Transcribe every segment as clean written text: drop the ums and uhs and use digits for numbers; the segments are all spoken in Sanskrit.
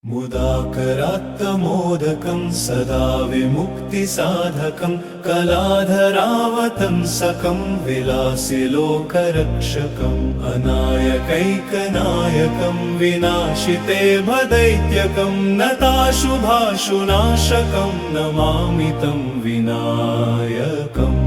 मुदाकरात्तमोदकं सदा विमुक्तिसाधकं कलाधरावतंसकं विलासिलोकरक्षकम् अनायकैकनायकं विनाशिते भदैत्यकं नताशुभाशुनाशकं नमामि तं विनायकम्।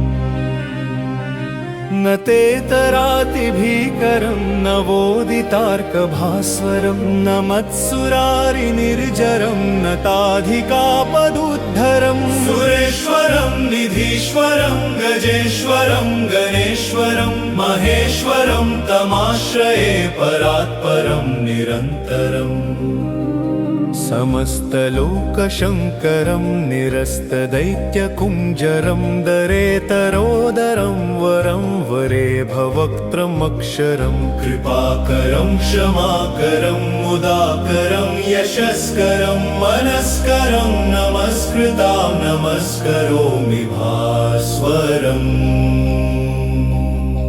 न तेतरातिभीकरं नवोदितार्कभास्वरं न मत्सुरारिनिर्जरं नताधिकापदुद्धरं सुरेश्वरं निधीश्वरं गजेश्वरं गणेश्वरं महेश्वरं तमाश्रये परात्परं निरन्तरम्। समस्तलोकशङ्करं निरस्तदैत्यकुञ्जरं दरेतरोदरं वरं वरे भवक्त्रमक्षरं कृपाकरं क्षमाकरं मुदाकरं यशस्करं मनस्करं नमस्कृतां नमस्करोमि भास्वरम्।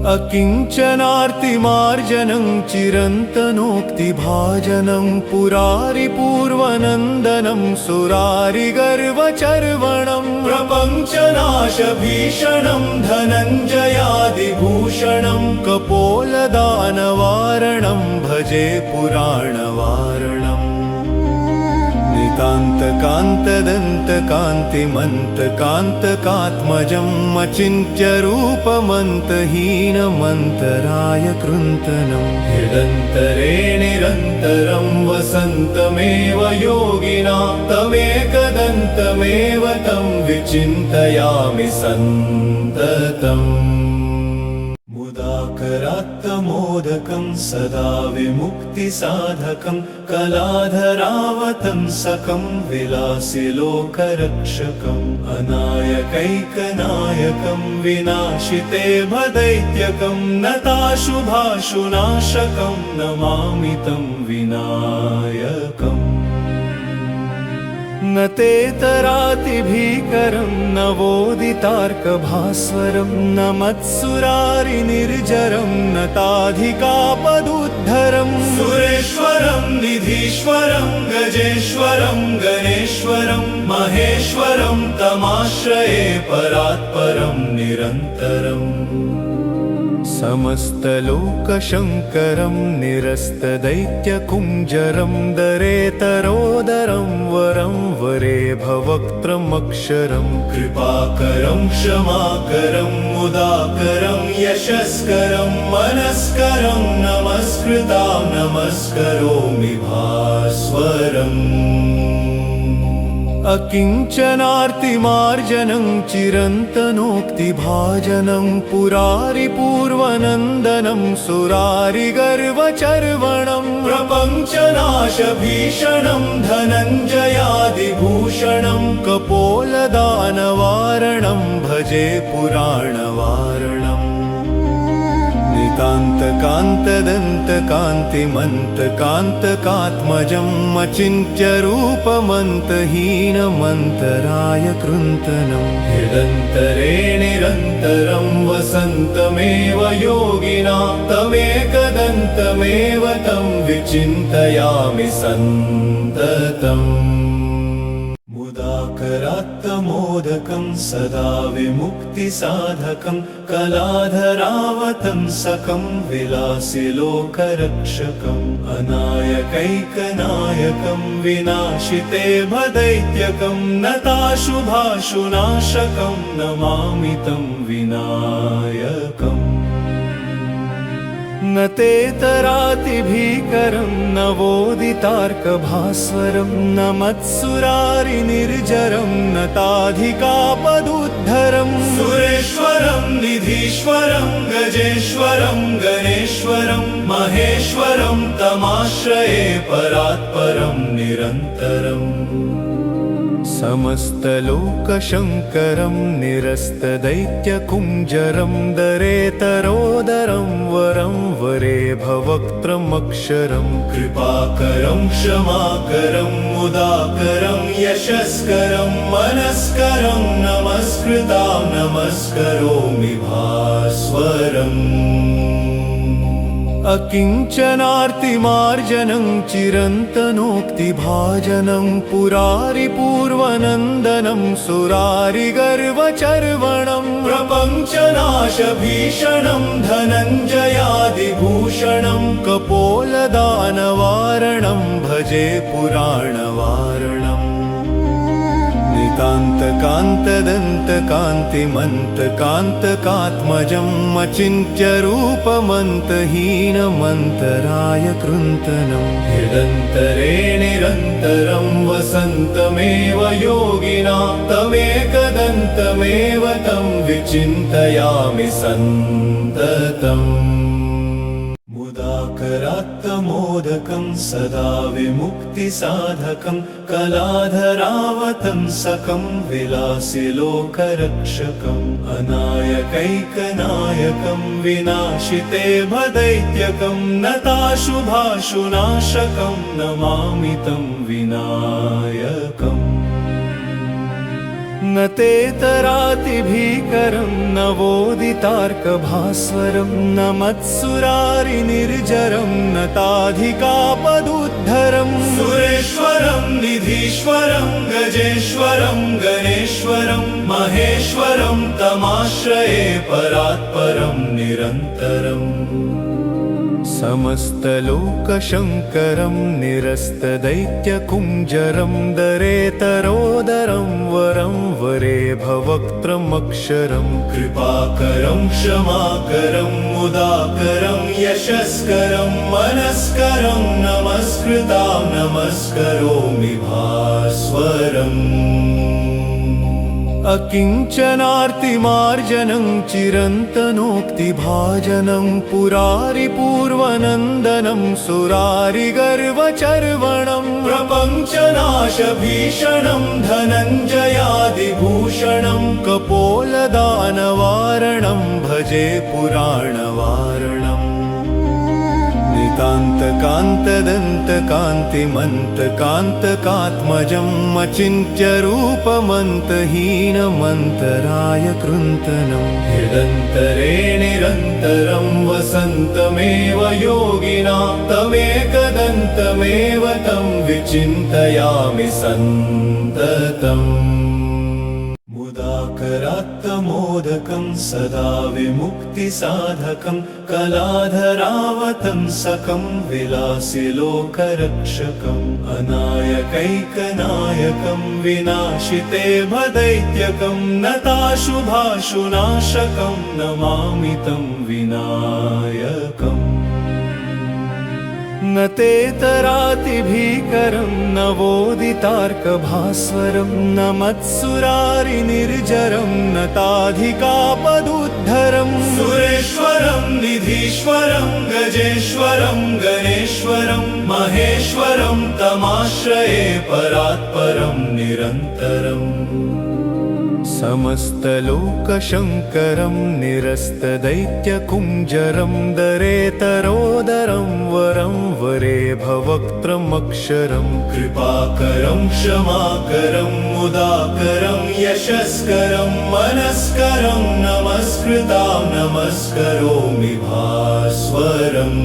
अकिञ्चनार्तिमार्जनं चिरन्तनोक्तिभाजनं पुरारिपूर्वनन्दनं सुरारिगर्वचर्वणं प्रपञ्चनाशभीषणं धनञ्जयादिभूषणं कपोलदानवारणं भजे पुराणवारणम्। कान्तकान्तदन्तकान्तिमन्तकान्तकात्मजं अचिन्त्यरूपमन्तहीनमन्तराय कृन्तनं हृदन्तरे निरन्तरं वसन्तमेव योगिनां तमेकदन्तमेव तं विचिन्तयामि सन्ततम्। मुदाकरात्तमोदकं सदा विमुक्तिसाधकं कलाधरावतंसकं विलासिलोकरक्षकम् अनायकैकनायकं विनाशिते भदैत्यकं नताशुभाशुनाशकं नमामि तं विनायकम्। न तेतरातिभीकरं नवोदितार्कभास्वरं न मत्सुरारिनिर्जरं नताधिकापदुद्धरं सुरेश्वरं निधीश्वरं गजेश्वरं गणेश्वरं महेश्वरं तमाश्रये परात्परं निरन्तरम्। समस्तलोकशङ्करं निरस्तदैत्यकुञ्जरं दरेतरोदरं वरं वरे भवक्त्रमक्षरं कृपाकरं क्षमाकरं मुदाकरं यशस्करं मनस्करं नमस्कृतां नमस्करोमि भास्वरम्। अकिञ्चनार्तिमार्जनं चिरन्तनोक्तिभाजनं पुरारिपूर्वनन्दनं सुरारिगर्वचर्वणं प्रपञ्चनाशभीषणं धनञ्जयादिभूषणं कपोलदानवारणं भजे पुराणवारणम्। कान्तकान्तदन्तकान्तिमन्तकान्तकात्मजं अचिन्त्यरूपमन्तहीनमन्तराय कृन्तनं हृदन्तरे निरन्तरं वसन्तमेव योगिनां तमेकदन्तमेव तं विचिन्तयामि सन्ततम्। मुदाकरात्तमोदकं सदा विमुक्तिसाधकं कलाधरावतंसकं विलासिलोकरक्षकम् अनायकैकनायकं विनाशिते भदैत्यकं नताशुभाशुनाशकं नमामि तं विनायकम्। न तेतरातिभीकरं नवोदितार्कभास्वरं न मत्सुरारिनिर्जरं नताधिकापदुद्धरं सुरेश्वरं निधीश्वरं गजेश्वरं गणेश्वरं महेश्वरं तमाश्रये परात्परं निरन्तरम्। समस्तलोकशङ्करं निरस्तदैत्यकुञ्जरं दरेतरोदरं वरं वरे भवक्त्रमक्षरं कृपाकरं क्षमाकरं मुदाकरं यशस्करं मनस्करं नमस्कृतां नमस्करोमि भास्वरम्। अकिञ्चनार्तिमार्जनं चिरन्तनोक्तिभाजनं पुरारिपूर्वनन्दनं सुरारिगर्वचर्वणं प्रपञ्चनाशभीषणं धनञ्जयादिभूषणं कपोलदानवारणं भजे पुराणवारणम् कान्तकान्तदन्तकान्तिमन्तकान्तकात्मजम् अचिन्त्यरूपमन्तहीनमन्तराय कृन्तनं हृदन्तरे निरन्तरं वसन्तमेव योगिना तमेकदन्तमेव तं विचिन्तयामि सन्ततम् मुदाकरात्तमोदकं सदा विमुक्तिसाधकं कलाधरावतंसकं विलासिलोकरक्षकम् अनायकैकनायकं विनाशिते भदैत्यकं नताशुभाशुनाशकं नमामि तं विनायकम् न तेतरातिभीकरं नवोदितार्कभास्वरं न मत्सुरारिनिर्जरं न ताधिकापदुद्धरं सुरेश्वरं निधीश्वरं गजेश्वरं गणेश्वरं महेश्वरं तमाश्रये परात्परं निरन्तरम् समस्तलोकशङ्करं निरस्तदैत्यकुञ्जरं दरेतरोदरं वरं वरे भवक्त्रमक्षरं कृपाकरं क्षमाकरं मुदाकरं यशस्करं मनस्करं नमस्कृतां नमस्करोमि भास्वरम् अकिञ्चनार्तिमार्जनं चिरन्तनोक्तिभाजनं पुरारिपूर्वनन्दनं सुरारिगर्वचर्वणं प्रपञ्चनाशभीषणं धनञ्जयादिभूषणं कपोलदानवारणं भजे पुराणवारणम् कान्तकान्तदन्तकान्तिमन्तकान्तकात्मजम् अचिन्त्यरूपमन्तहीनमन्तराय कृन्तनं हृदन्तरे निरन्तरं वसन्तमेव योगिना तमेकदन्तमेव तं विचिन्तयामि सन्ततम् मुदाकरात्तमोदकं सदा विमुक्तिसाधकं कलाधरावतंसकं विलासिलोकरक्षकम् अनायकैकनायकं विनाशिते भदैत्यकं नताशुभाशुनाशकं नमामि तं विनायकम् न तेतरातिभीकरं नवोदितार्कभास्वरं न मत्सुरारिनिर्जरं न ताधिकापदुद्धरं सुरेश्वरं निधीश्वरं गजेश्वरं गणेश्वरं महेश्वरं तमाश्रये परात्परं निरन्तरम् समस्तलोकशङ्करं निरस्तदैत्यकुञ्जरं दरेतरोदरं वरं वरे भवक्त्रमक्षरं कृपाकरं क्षमाकरं मुदाकरं यशस्करं मनस्करं नमस्कृतां नमस्करोमि भास्वरम्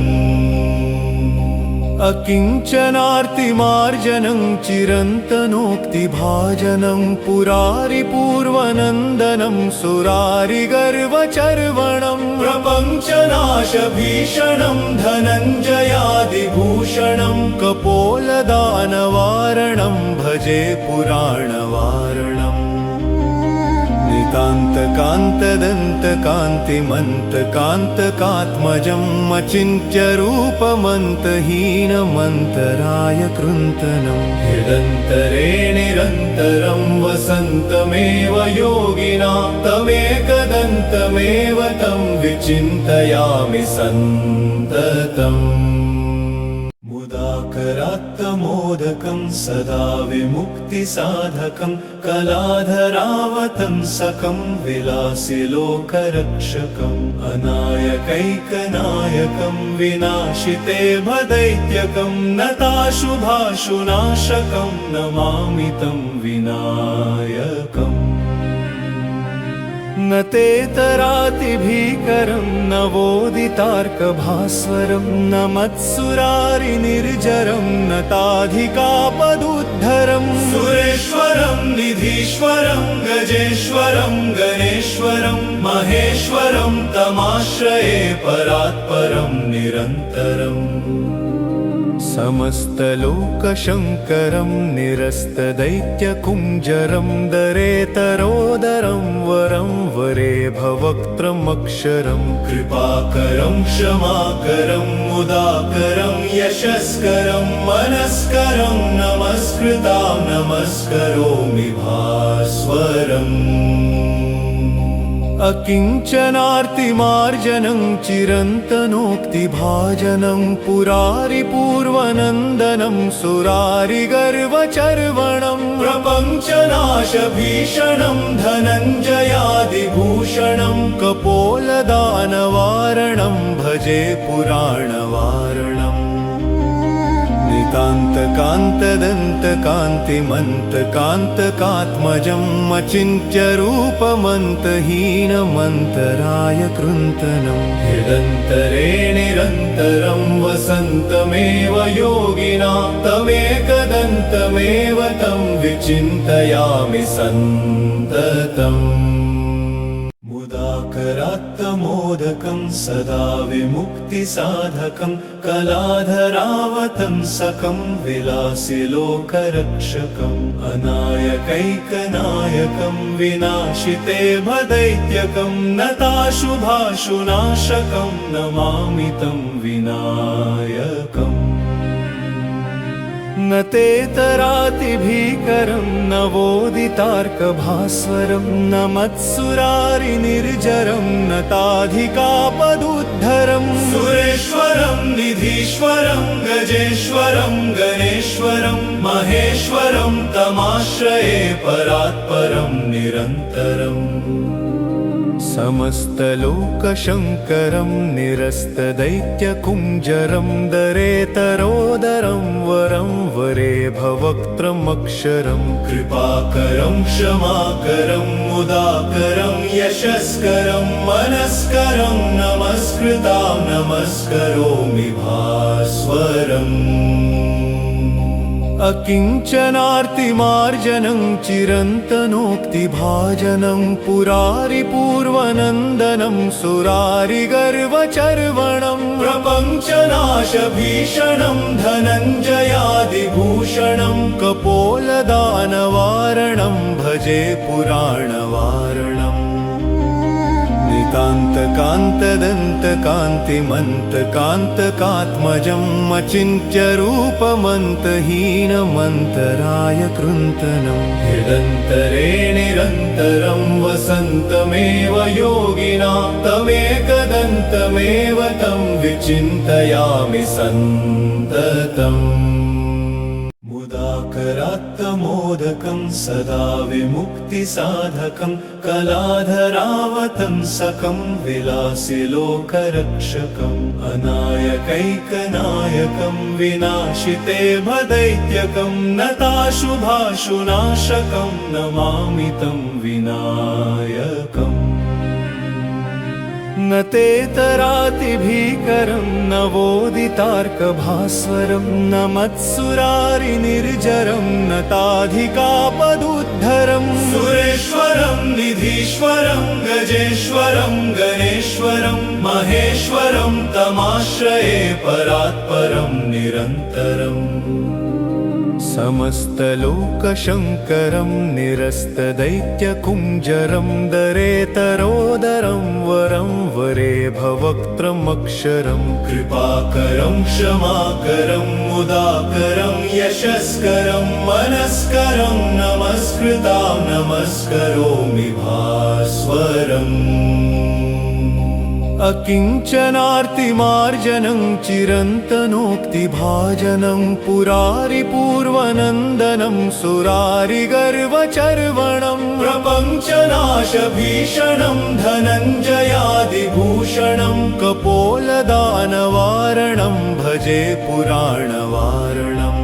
अकिञ्चनार्तिमार्जनं चिरन्तनोक्तिभाजनं पुरारिपूर्वनन्दनं सुरारिगर्वचर्वणं प्रपञ्चनाशभीषणं धनञ्जयादिभूषणं कपोलदानवारणं भजे पुराणवारणम् कान्तकान्तदन्तकान्तिमन्तकान्तकात्मजम् अचिन्त्यरूपमन्तहीनमन्तराय कृन्तनं हृदन्तरे निरन्तरं वसन्तमेव योगिना तमेकदन्तमेव तं विचिन्तयामि सन्ततम् मुदाकरात्तमोदकं सदा विमुक्तिसाधकं कलाधरावतंसकं विलासिलोकरक्षकम् अनायकैकनायकं विनाशिते भदैत्यकं नताशुभाशुनाशकं नमामि तं विनायकम् न तेतरातिभीकरं नवोदितार्कभास्वरं न मत्सुरारिनिर्जरं न ताधिकापदुद्धरं सुरेश्वरं निधीश्वरं गजेश्वरं गणेश्वरं महेश्वरं तमाश्रये परात्परं निरन्तरम् समस्तलोकशङ्करं निरस्तदैत्यकुञ्जरं दरेतरोदरं वरं वरे भवक्त्रमक्षरं कृपाकरं क्षमाकरं मुदाकरं यशस्करं मनस्करं नमस्कृतां नमस्करोमि भास्वरम् अकिञ्चनार्तिमार्जनं चिरन्तनोक्तिभाजनं पुरारिपूर्वनन्दनं सुरारिगर्वचर्वणं प्रपञ्चनाशभीषणं धनञ्जयादिभूषणं कपोलदानवारणं भजे पुराणवारणम् कान्तकान्तदन्तकान्तिमन्तकान्तकात्मजं अचिन्त्यरूपमन्तहीनमन्तराय कृन्तनं हृदन्तरे निरन्तरं वसन्तमेव योगिनां तमेकदन्तमेव तं विचिन्तयामि सन्ततम् मुदाकरात्तमोदकं सदा विमुक्तिसाधकं कलाधरावतंसकं विलासिलोकरक्षकम् अनायकैकनायकं विनाशिते भदैत्यकं नताशुभाशुनाशकं नमामि तं विनायकम् न तेतरातिभीकरं नवोदितार्कभास्वरं न मत्सुरारिनिर्जरं न ताधिकापदुद्धरं सुरेश्वरं निधीश्वरं गजेश्वरं गणेश्वरं महेश्वरं तमाश्रये परात्परं निरन्तरम् समस्तलोकशङ्करं निरस्तदैत्यकुञ्जरं दरेतरोदरं वरं वरे भवक्त्रमक्षरं कृपाकरं क्षमाकरं मुदाकरं यशस्करं मनस्करं नमस्कृतां नमस्करोमि भास्वरम् अकिञ्चनार्तिमार्जनं चिरन्तनोक्तिभाजनं पुरारिपूर्वनन्दनं सुरारिगर्वचर्वणं प्रपञ्चनाशभीषणं धनञ्जयादिभूषणं कपोलदानवारणं भजे पुराणवारणम् कान्तकान्तदन्तकान्तिमन्तकान्तकात्मजं अचिन्त्यरूपमन्तहीनमन्तराय कृन्तनं हृदन्तरे निरन्तरं वसन्तमेव योगिनां तमेकदन्तमेव तं विचिन्तयामि सन्ततम् मुदाकरात्तमोदकं सदा विमुक्तिसाधकं कलाधरावतंसकं विलासिलोकरक्षकम् अनायकैकनायकं विनाशिते भदैत्यकं नताशुभाशुनाशकं नमामि तं विनायकम् न तेतरातिभीकरं नवोदितार्कभास्वरं न मत्सुरारिनिर्जरं न ताधिकापदुद्धरं सुरेश्वरं निधीश्वरं गजेश्वरं गणेश्वरं महेश्वरं तमाश्रये परात्परं निरन्तरम् समस्तलोकशङ्करं निरस्तदैत्यकुञ्जरं दरेतरोदरं वरं वरे भवक्त्रमक्षरं कृपाकरं क्षमाकरं मुदाकरं यशस्करं मनस्करं नमस्कृतां नमस्करोमि भास्वरम् अकिञ्चनार्तिमार्जनं चिरन्तनोक्तिभाजनं पुरारिपूर्वनन्दनं सुरारिगर्वचर्वणं प्रपञ्चनाशभीषणं धनञ्जयादिभूषणं कपोलदानवारणं भजे पुराणवारणम्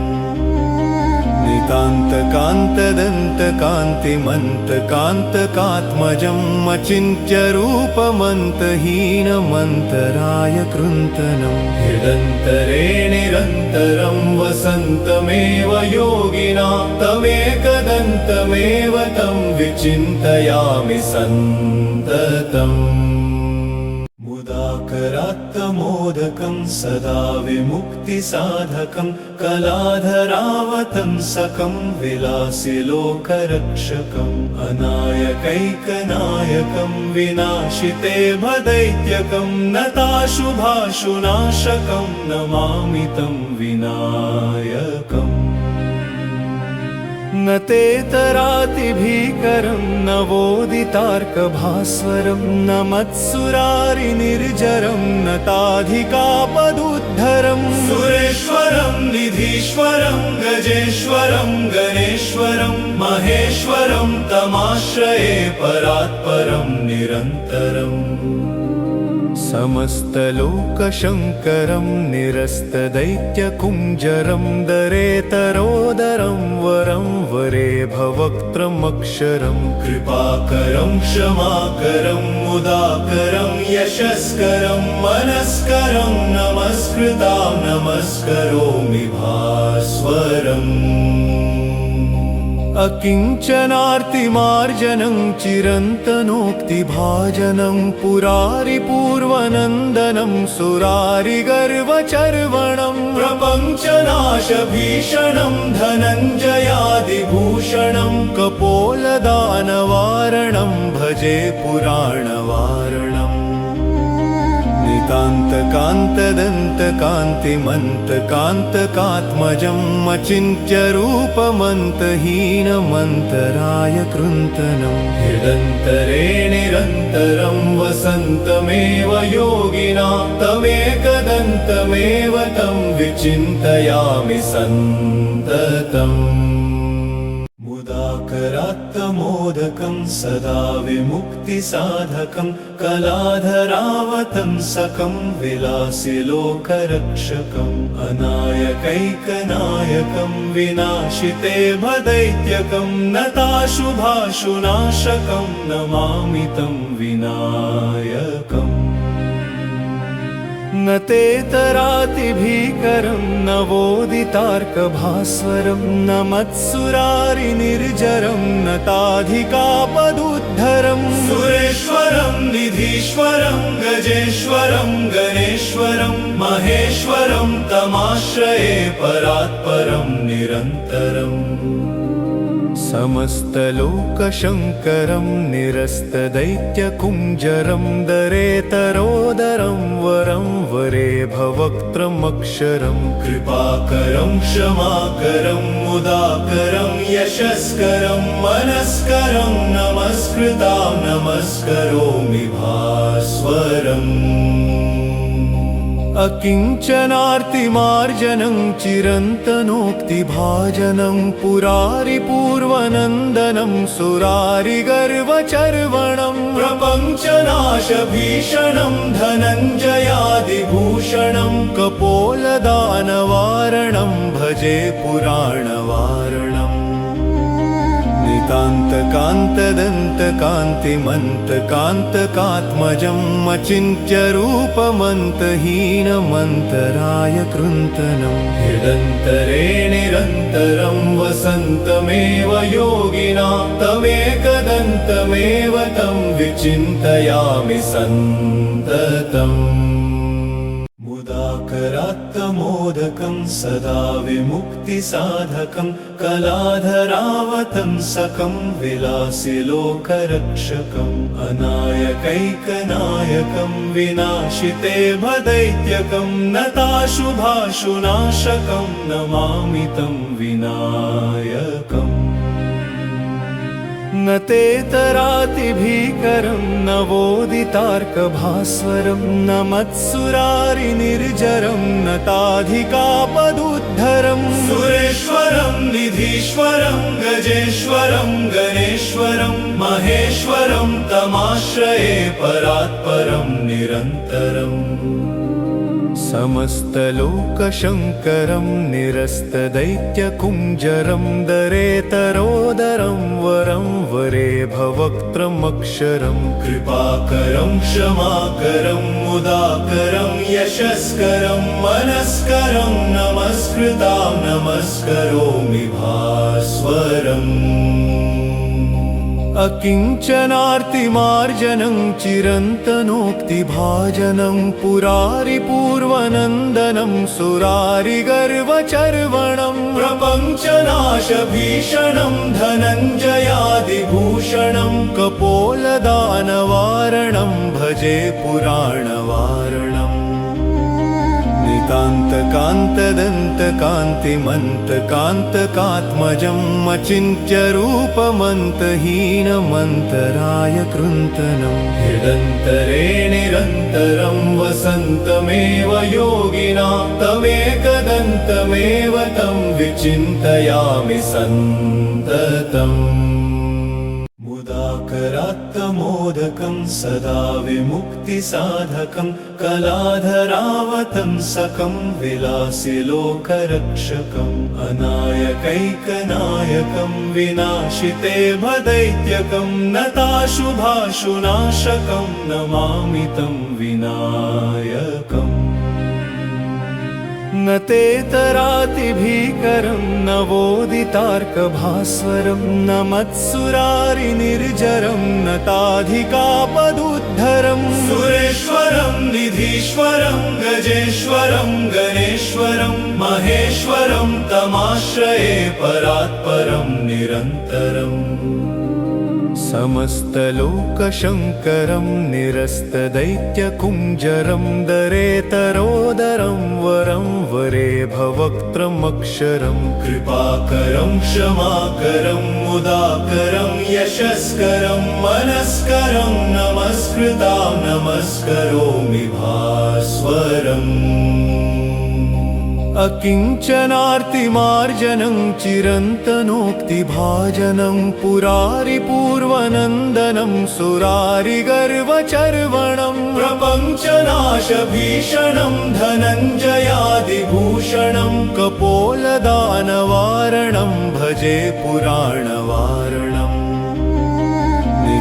नितान्तकान्तदन्तकान्तिमन्तकान्तकात्मजम् अचिन्त्यरूपमन्तहीनमन्तराय कृन्तनम् हृदन्तरे निरन्तरं वसन्तमेव योगिना तमेकदन्तमेव तं विचिन्तयामि सन्ततम् मुदाकरात्तमोदकं सदा विमुक्तिसाधकं कलाधरावतंसकं विलासिलोकरक्षकम् अनायकैकनायकं विनाशिते भदैत्यकं नताशुभाशुनाशकं नमामि तं विनायकम् न तेतरातिभीकरं नवोदितार्कभास्वरं न मत्सुरारिनिर्जरं न ताधिकापदुद्धरं सुरेश्वरं निधीश्वरं गजेश्वरं गणेश्वरं महेश्वरं तमाश्रये परात्परं निरन्तरम् समस्तलोकशङ्करं निरस्तदैत्यकुञ्जरं दरेतरोदरं वरं वरे भवक्त्रमक्षरं कृपाकरं क्षमाकरं मुदाकरं यशस्करं मनस्करं नमस्कृतां नमस्करोमि भास्वरम् अकिञ्चनार्तिमार्जनं चिरन्तनोक्तिभाजनं पुरारिपूर्वनन्दनं सुरारिगर्वचर्वणं प्रपञ्चनाशभीषणं धनञ्जयादिभूषणं कपोलदानवारणं भजे पुराणवारणम् नितान्तकान्तदन्तकान्तिमन्तकान्तकात्मजम् अचिन्त्यरूपमन्तहीनमन्तराय कृन्तनम् हृदन्तरे निरन्तरं वसन्तमेव योगिना तमेकदन्तमेव तं विचिन्तयामि सन्ततम् मुदाकरात्तमोदकं सदा विमुक्तिसाधकं कलाधरावतंसकं विलासिलोकरक्षकम् अनायकैकनायकं विनाशिते भदैत्यकं नताशुभाशुनाशकं नमामि तं विनायकम् न तेतरातिभीकरं नवोदितार्कभास्वरं न मत्सुरारिनिर्जरं न ताधिकापदुद्धरं सुरेश्वरं निधीश्वरं गजेश्वरं गणेश्वरं महेश्वरं तमाश्रये परात्परं निरन्तरम् समस्तलोकशङ्करं निरस्तदैत्यकुञ्जरं दरेतरोदरं वरं वरे भवक्त्रमक्षरं कृपाकरं क्षमाकरं मुदाकरं यशस्करं मनस्करं नमस्कृतां नमस्करोमि भास्वरम् अकिञ्चनार्तिमार्जनं चिरन्तनोक्तिभाजनं पुरारिपूर्वनन्दनं सुरारिगर्वचर्वणं प्रपञ्चनाशभीषणं धनञ्जयादिभूषणं कपोलदानवारणं भजे पुराणवारणम् नितान्तकान्तदन्तकान्तिमन्तकान्तकात्मजम् अचिन्त्यरूपमन्तहीनमन्तराय कृन्तनम् हृदन्तरे निरन्तरं वसन्तमेव योगिना तमेकदन्तमेव तं विचिन्तयामि सन्ततम् मुदाकरात्तमोदकं सदा विमुक्तिसाधकं कलाधरावतंसकं विलासिलोकरक्षकम् अनायकैकनायकं विनाशिते भदैत्यकं नताशुभाशुनाशकं नमामि तं विनायकम् न तेतरातिभीकरं नवोदितार्कभास्वरं न मत्सुरारिनिर्जरं न ताधिकापदुद्धरं सुरेश्वरं निधीश्वरं गजेश्वरं गणेश्वरं महेश्वरं तमाश्रये परात्परं निरन्तरम् समस्तलोकशङ्करं निरस्तदैत्यकुञ्जरं दरेतरोदरं वरं वरे भवक्त्रमक्षरं कृपाकरं क्षमाकरं मुदाकरं यशस्करं मनस्करं नमस्कृतां नमस्करोमि भास्वरम् अकिञ्चनार्तिमार्जनं चिरन्तनोक्तिभाजनं पुरारिपूर्वनन्दनं सुरारिगर्वचर्वणं प्रपञ्चनाशभीषणं धनञ्जयादिभूषणं कपोलदानवारणं भजे पुराणवारणम् कान्तकान्तदन्तकान्तिमन्तकान्तकात्मजं अचिन्त्यरूपमन्तहीनमन्तराय कृन्तनं हृदन्तरे निरन्तरं वसन्तमेव योगिनां तमेकदन्तमेव तं विचिन्तयामि सन्ततम् मुदाकरात्तमोदकं सदा विमुक्तिसाधकं कलाधरावतंसकं विलासिलोकरक्षकम् अनायकैकनायकं विनाशिते भदैत्यकं नताशुभाशुनाशकं नमामि तं विनायकम् न तेतरातिभीकरं नवोदितार्कभास्वरं न मत्सुरारिनिर्जरं नताधिकापदुद्धरं सुरेश्वरं निधीश्वरं गजेश्वरं गणेश्वरं महेश्वरं तमाश्रये परात्परं निरन्तरम् समस्तलोकशङ्करं निरस्तदैत्यकुञ्जरं दरेतरोदरं वरं वरे भवक्त्रमक्षरं कृपाकरं क्षमाकरं मुदाकरं यशस्करं मनस्करं नमस्कृतां नमस्करोमि भास्वरम् अकिञ्चनार्तिमार्जनं चिरन्तनोक्तिभाजनं पुरारिपूर्वनन्दनं सुरारिगर्वचर्वणं प्रपञ्चनाशभीषणं धनञ्जयादिभूषणं कपोलदानवारणं भजे पुराणवारणम्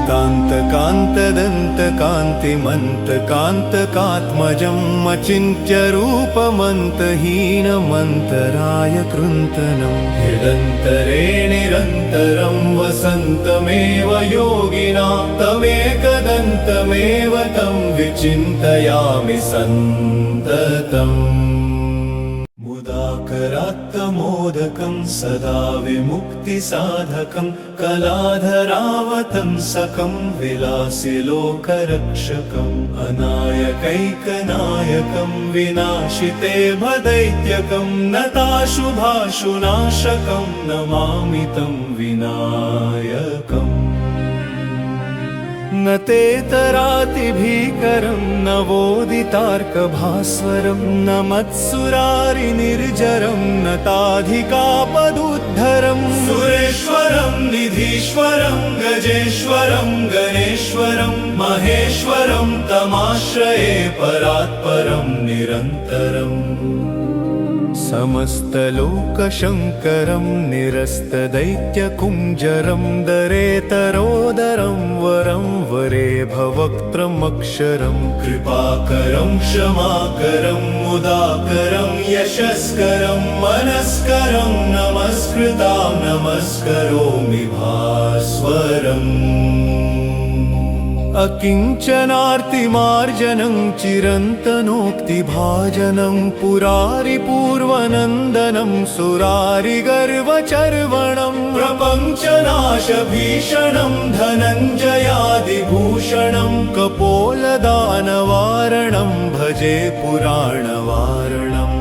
कान्तकान्तदन्तकान्तिमन्तकान्तकात्मजं अचिन्त्यरूपमन्तहीनमन्तराय कृन्तनं हृदन्तरे निरन्तरं वसन्तमेव योगिनां तमेकदन्तमेव तं विचिन्तयामि सन्ततम् मुदाकरात्तमोदकं सदा विमुक्तिसाधकं कलाधरावतंसकं विलासिलोकरक्षकम् अनायकैकनायकं विनाशिते भदैत्यकं नताशुभाशुनाशकं नमामि तं विनायकम् न तेतरातिभीकरं नवोदितार्कभास्वरं न मत्सुरारिनिर्जरं नताधिकापदुद्धरं सुरेश्वरं निधीश्वरं गजेश्वरं गणेश्वरं महेश्वरं तमाश्रये परात्परं निरन्तरम् समस्तलोकशङ्करं निरस्तदैत्यकुञ्जरं दरेतरोदरं वरं वरे भवक्त्रमक्षरं कृपाकरं क्षमाकरं मुदाकरं यशस्करं मनस्करं नमस्कृतां नमस्करोमि भास्वरम् अकिञ्चनार्तिमार्जनं चिरन्तनोक्तिभाजनं पुरारिपूर्वनन्दनं सुरारिगर्वचर्वणं प्रपञ्चनाशभीषणं धनञ्जयादिभूषणं कपोलदानवारणं भजे पुराणवारणम्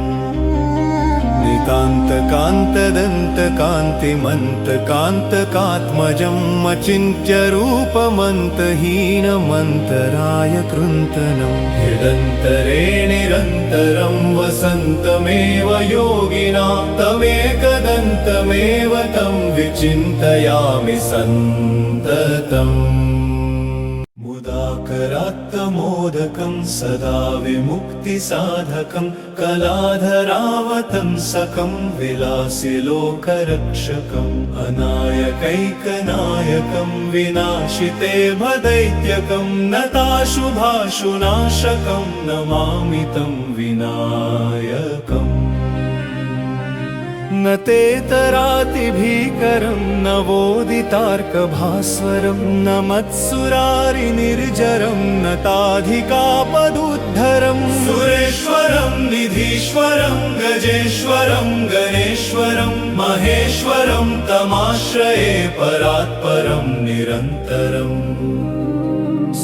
कान्तकान्तदन्तकान्तिमन्तकान्तकात्मजं अचिन्त्यरूपमन्तहीनमन्तराय कृन्तनं हृदन्तरे निरन्तरं वसन्तमेव योगिनां तमेकदन्तमेव तं विचिन्तयामि सन्ततम् मुदाकरात्तमोदकं सदा विमुक्तिसाधकं कलाधरावतंसकं विलासि लोकरक्षकम् अनायकैकनायकं विनाशिते भदैत्यकं नताशुभाशुनाशकं नमामि तं विनायकम् न तेतरातिभीकरं नवोदितार्कभास्वरं न मत्सुरारिनिर्जरं नताधिकापदुद्धरं सुरेश्वरं निधीश्वरं गजेश्वरं गणेश्वरं महेश्वरं तमाश्रये परात्परं निरन्तरम्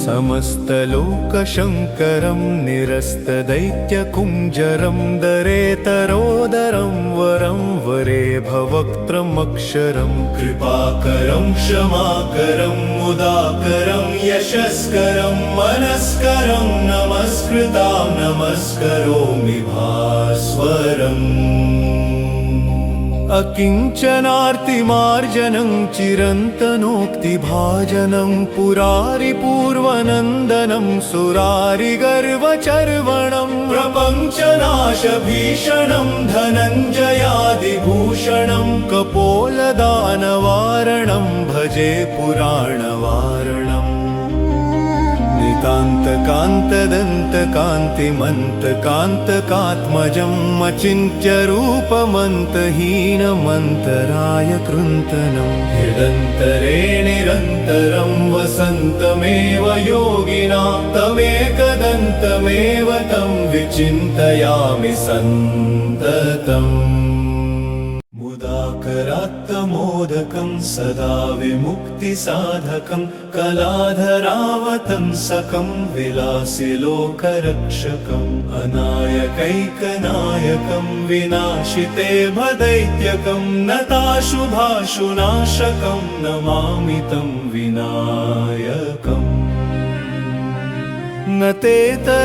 समस्तलोकशङ्करं निरस्तदैत्यकुञ्जरं दरेतरोदरं वरं वरे भवक्त्रमक्षरं कृपाकरं क्षमाकरं मुदाकरं यशस्करं मनस्करं नमस्कृतां नमस्करोमि भास्वरम् अकिञ्चनार्तिमार्जनं चिरन्तनोक्तिभाजनं पुरारिपूर्वनन्दनं सुरारिगर्वचर्वणं प्रपञ्चनाशभीषणं धनञ्जयादिभूषणं कपोलदानवारणं भजे पुराणवारणम् कान्तकान्तदन्तकान्तिमन्तकान्तकात्मजं अचिन्त्यरूपमन्तहीनमन्तराय कृन्तनं हृदन्तरे निरन्तरं वसन्तमेव योगिनां तमेकदन्तमेव तं विचिन्तयामि सन्ततम् मुदाकरात्तमोदकं सदा विमुक्तिसाधकं कलाधरावतंसकं विलासि लोकरक्षकम् अनायकैकनायकं विनाशिते भदैत्यकं नताशुभाशुनाशकं नमामि तं विनायकम् न तेतरातिभीकरं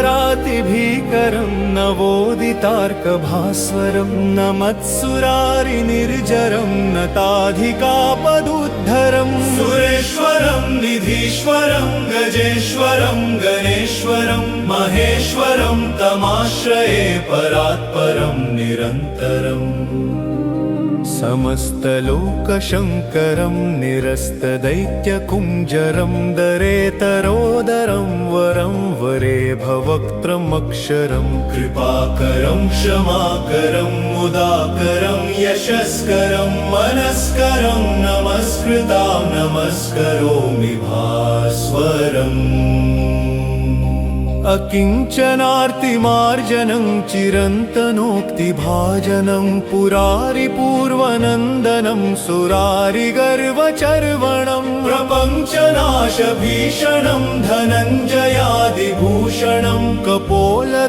नवोदितार्कभास्वरं न मत्सुरारिनिर्जरं नताधिकापदुद्धरं सुरेश्वरं निधीश्वरं गजेश्वरं गणेश्वरं महेश्वरं तमाश्रये परात्परं निरन्तरम् समस्तलोकशङ्करं निरस्तदैत्यकुञ्जरं दरेतरोदरं वरं वरे भवक्त्रमक्षरं कृपाकरं क्षमाकरं मुदाकरं यशस्करं मनस्करं नमस्कृतां नमस्करोमि भास्वरम् अकिञ्चनार्तिमार्जनं चिरन्तनोक्तिभाजनं पुरारिपूर्वनन्दनं सुरारिगर्वचर्वणं प्रपञ्चनाशभीषणं धनञ्जयादिभूषणं कपोलदानवारणं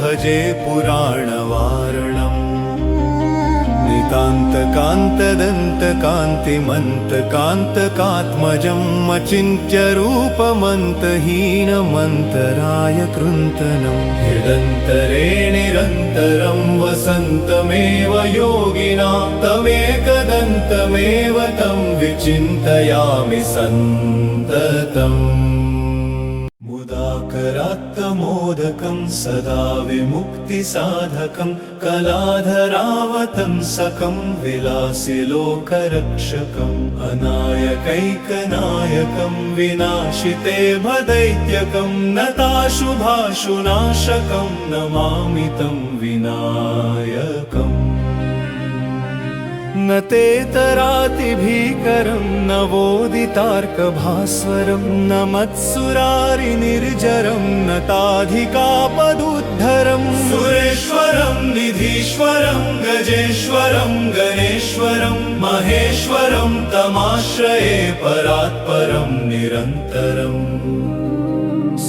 भजे पुराणवारणम् कान्तकान्तदन्तकान्तिमन्तकान्तकात्मजं अचिन्त्यरूपमन्तहीनमन्तराय कृन्तनं हृदन्तरे निरन्तरं वसन्तमेव योगिनां तमेकदन्तमेव तं विचिन्तयामि सन्ततम् मुदाकरात्तमोदकं सदा विमुक्तिसाधकं कलाधरावतंसकं विलासि लोकरक्षकम् अनायकैकनायकं विनाशिते भदैत्यकं नताशुभाशुनाशकं नमामि तं विनायकम् न तेतरातिभीकरं नवोदितार्कभास्वरं न मत्सुरारिनिर्जरं नताधिकापदुद्धरं सुरेश्वरं निधीश्वरं गजेश्वरं गणेश्वरं महेश्वरं तमाश्रये परात्परं निरन्तरम्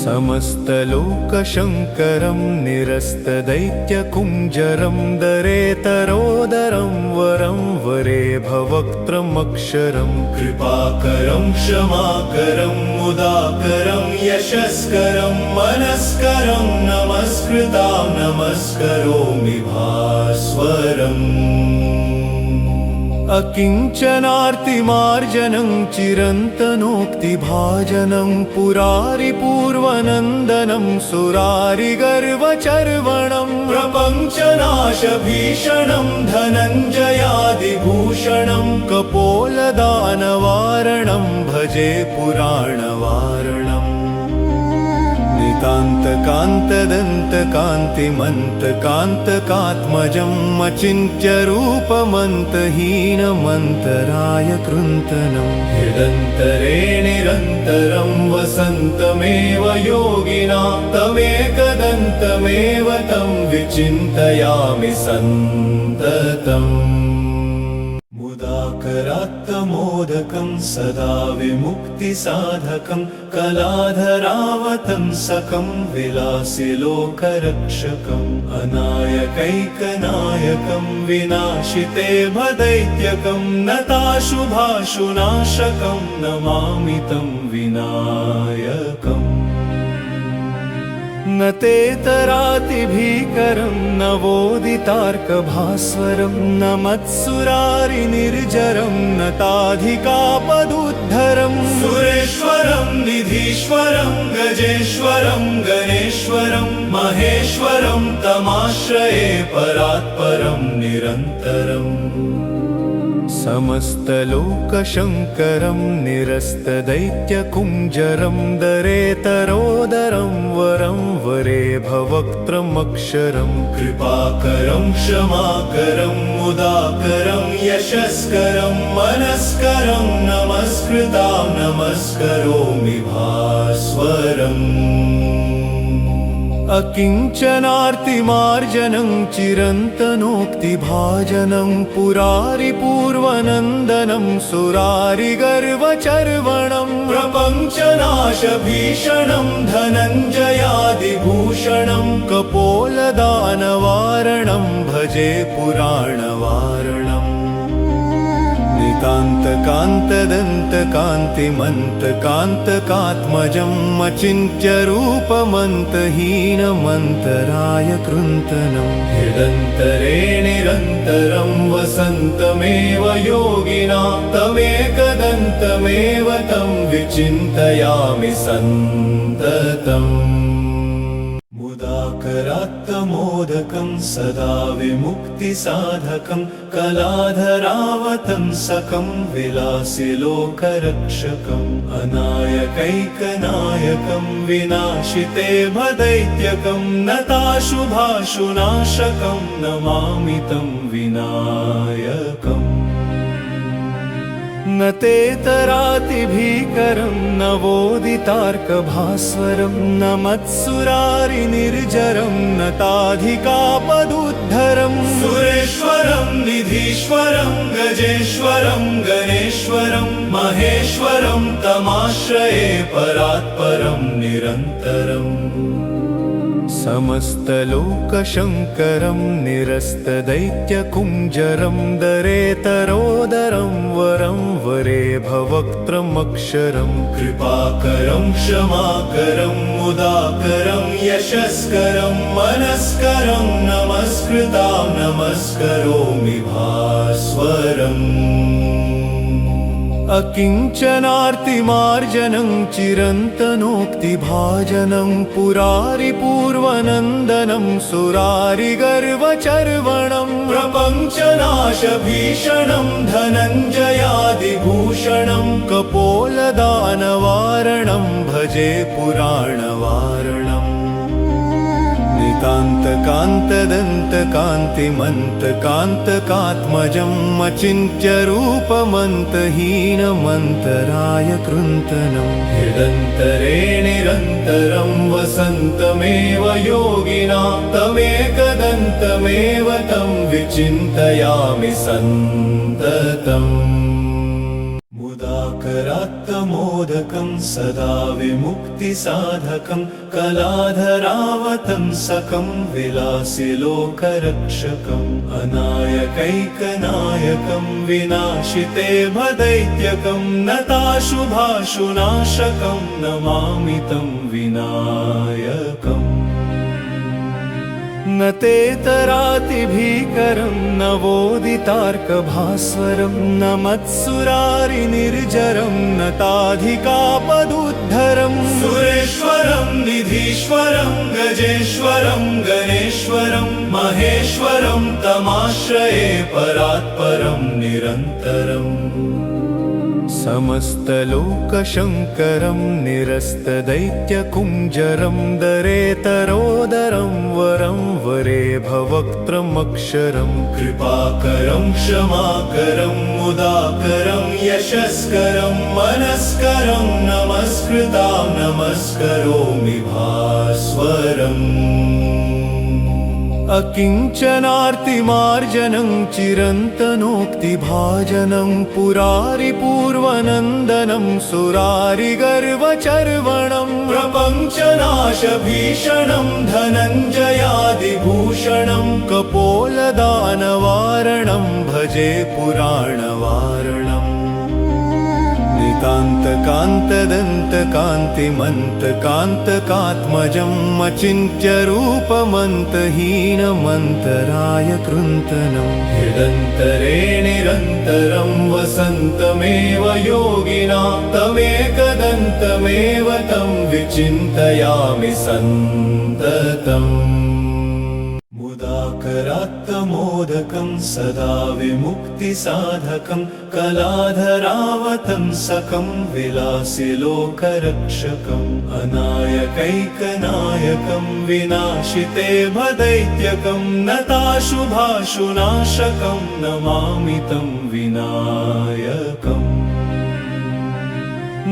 समस्तलोकशङ्करं निरस्तदैत्यकुञ्जरं दरेतरोदरं वरं वरे भवक्त्रमक्षरं कृपाकरं क्षमाकरं मुदाकरं यशस्करं मनस्करं नमस्कृतां नमस्करोमि भास्वरम् अकिञ्चनार्तिमार्जनं चिरन्तनोक्तिभाजनं पुरारिपूर्वनन्दनं सुरारिगर्वचर्वणं प्रपञ्चनाशभीषणं धनञ्जयादिभूषणं कपोलदानवारणं भजे पुराणवारणम् नितान्तकान्तदन्तकान्तिमन्तकान्तकात्मजम् अचिन्त्यरूपमन्तहीनमन्तराय कृन्तनं हृदन्तरे निरन्तरं वसन्तमेव योगिना तमेकदन्तमेव तं विचिन्तयामि सन्ततम् मुदाकरात्तमोदकं सदा विमुक्तिसाधकं कलाधरावतंसकं विलासिलोकरक्षकम् अनायकैकनायकं विनाशिते भदैत्यकं नताशुभाशुनाशकं नमामि तं विनायकम् न तेतरातिभीकरं नवोदितार्कभास्वरं न मत्सुरारिनिर्जरं न ताधिकापदुद्धरं सुरेश्वरं निधीश्वरं गजेश्वरं गणेश्वरं महेश्वरं तमाश्रये परात्परं निरन्तरम् समस्तलोकशङ्करं निरस्तदैत्यकुञ्जरं दरेतरोदरं वरं वरे भवक्त्रमक्षरं कृपाकरं क्षमाकरं मुदाकरं यशस्करं मनस्करं नमस्कृतां नमस्करोमि भास्वरम् अकिञ्चनार्तिमार्जनं चिरन्तनोक्तिभाजनं पुरारिपूर्वनन्दनं सुरारिगर्वचर्वणं प्रपञ्चनाशभीषणं धनञ्जयादिभूषणं कपोलदानवारणं भजे पुराणवारणम् नितान्तकान्तदन्तकान्तिमन्तकान्तकात्मजम् अचिन्त्यरूपमन्तहीनमन्तराय कृन्तनं हृदन्तरे निरन्तरं वसन्तमेव योगिना तमेकदन्तमेव तं विचिन्तयामि सन्ततम् मुदाकरात्तमोदकं सदा विमुक्तिसाधकं कलाधरावतंसकं विलासिलोकरक्षकम् अनायकैकनायकं विनाशिते भदैत्यकं नताशुभाशुनाशकं नमामि तं विनायकम् न तेतरातिभीकरं नवोदितार्कभास्वरं न मत्सुरारिनिर्जरं न ताधिकापदुद्धरं सुरेश्वरं निधीश्वरं गजेश्वरं गणेश्वरं महेश्वरं तमाश्रये परात्परं निरन्तरम् समस्तलोकशङ्करं निरस्तदैत्यकुञ्जरं दरेतरोदरं वरं वरे भवक्त्रमक्षरं कृपाकरं क्षमाकरं मुदाकरं यशस्करं मनस्करं नमस्कृतां नमस्करोमि भास्वरम् अकिञ्चनार्तिमार्जनं चिरन्तनोक्तिभाजनं पुरारिपूर्वनन्दनं सुरारिगर्वचर्वणं प्रपञ्चनाशभीषणं धनञ्जयादिभूषणं कपोलदानवारणं भजे पुराणवारणम् नितान्तकान्तदन्तकान्तिमन्तकान्तकात्मजम् अचिन्त्यरूपमन्तहीनमन्तराय कृन्तनं हृदन्तरे निरन्तरं वसन्तमेव योगिना तमेकदन्तमेव तं विचिन्तयामि सन्ततम् मुदाकरात्तमोदकं सदा विमुक्तिसाधकं कलाधरावतंसकं विलासिलोकरक्षकम् अनायकैकनायकं विनाशिते भदैत्यकं नताशुभाशुनाशकं नमामि तं विनायकम् न तेतरातिभीकरं नवोदितार्कभास्वरं न मत्सुरारिनिर्जरं न ताधिकापदुद्धरं सुरेश्वरं निधीश्वरं गजेश्वरं गणेश्वरं महेश्वरं तमाश्रये परात्परं निरन्तरम् समस्तलोकशङ्करं निरस्तदैत्यकुञ्जरं दरेतरोदरं वरं वरे भवक्त्रमक्षरं कृपाकरं क्षमाकरं मुदाकरं यशस्करं मनस्करं नमस्कृतां नमस्करोमि भास्वरम् अकिञ्चनार्तिमार्जनं चिरन्तनोक्तिभाजनं पुरारिपूर्वनन्दनं सुरारिगर्वचर्वणं प्रपञ्चनाशभीषणं धनञ्जयादिभूषणं कपोलदानवारणं भजे पुराणवारणम् कान्तकान्तदन्तकान्तिमन्तकान्तकात्मजं अचिन्त्यरूपमन्तहीनमन्तराय कृन्तनं हृदन्तरे निरन्तरं वसन्तमेव योगिनां तमेकदन्तमेव तं विचिन्तयामि सन्ततम् मुदाकरात्तमोदकं सदा विमुक्तिसाधकं कलाधरावतंसकं विलासिलोकरक्षकम् अनायकैकनायकं विनाशिते भदैत्यकं नताशुभाशुनाशकं नमामि तं विनायकम्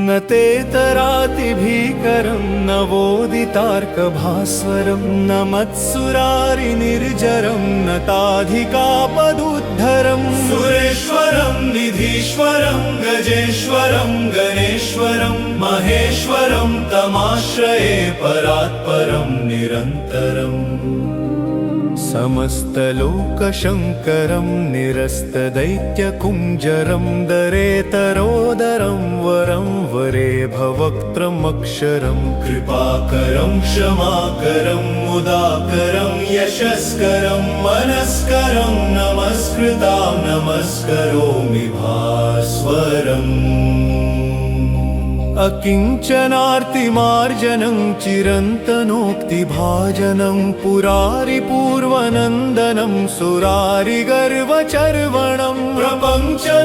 न तेतरातिभीकरं नवोदितार्कभास्वरं न मत्सुरारिनिर्जरं न ताधिकापदुद्धरं सुरेश्वरं निधीश्वरं गजेश्वरं गणेश्वरं महेश्वरं तमाश्रये परात्परं निरन्तरम् समस्तलोकशङ्करं निरस्तदैत्यकुञ्जरं दरेतरोदरं वरं वरे भवक्त्रमक्षरं कृपाकरं क्षमाकरं मुदाकरं यशस्करं मनस्करं नमस्कृतां नमस्करोमि भास्वरम् अकिञ्चनार्तिमार्जनं चिरन्तनोक्तिभाजनं पुरारिपूर्वनन्दनं सुरारिगर्वचर्वणं प्रपञ्चनाशभीषणं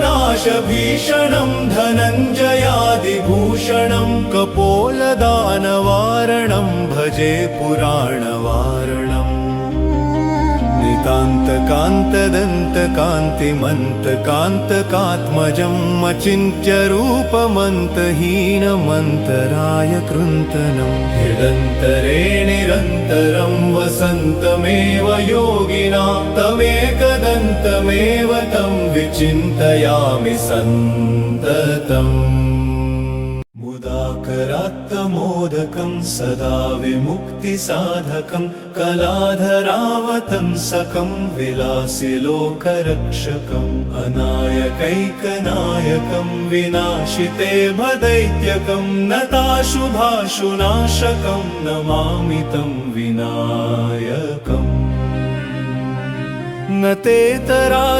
धनञ्जयादिभूषणं कपोलदानवारणं भजे पुराणवारणम् कान्तकान्तदन्तकान्तिमन्तकान्तकात्मजं अचिन्त्यरूपमन्तहीनमन्तराय कृन्तनं हृदन्तरे निरन्तरं वसन्तमेव योगिनां तमेकदन्तमेव तं विचिन्तयामि सन्ततम् मुदाकरात्तमोदकं सदा विमुक्तिसाधकं कलाधरावतंसकं विलासिलोकरक्षकम् अनायकैकनायकं विनाशिते भदैत्यकं नताशुभाशुनाशकं नमामि तं विनायकम् न तेतरातिभीकरं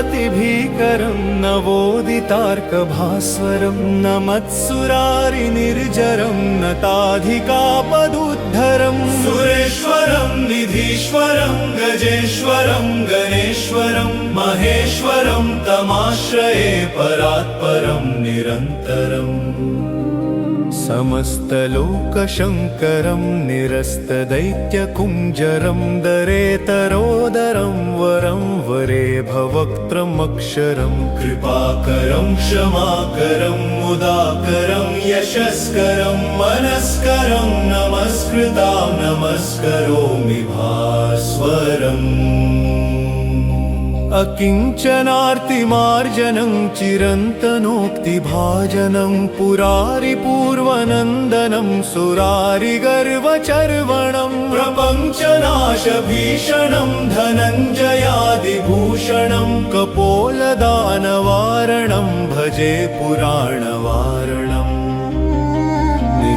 नवोदितार्कभास्वरं न मत्सुरारिनिर्जरं न ताधिकापदुद्धरं सुरेश्वरं निधीश्वरं गजेश्वरं गणेश्वरं महेश्वरं तमाश्रये परात्परं निरन्तरम् समस्तलोकशङ्करं निरस्तदैत्यकुञ्जरं दरेतरोदरं वरं वरे भवक्त्रमक्षरं कृपाकरं क्षमाकरं मुदाकरं यशस्करं मनस्करं नमस्कृतां नमस्करोमि भास्वरम् अकिञ्चनार्तिमार्जनं चिरन्तनोक्तिभाजनं पुरारिपूर्वनन्दनं सुरारिगर्वचर्वणं प्रपञ्चनाशभीषणं धनञ्जयादिभूषणं कपोलदानवारणं भजे पुराणवारणम्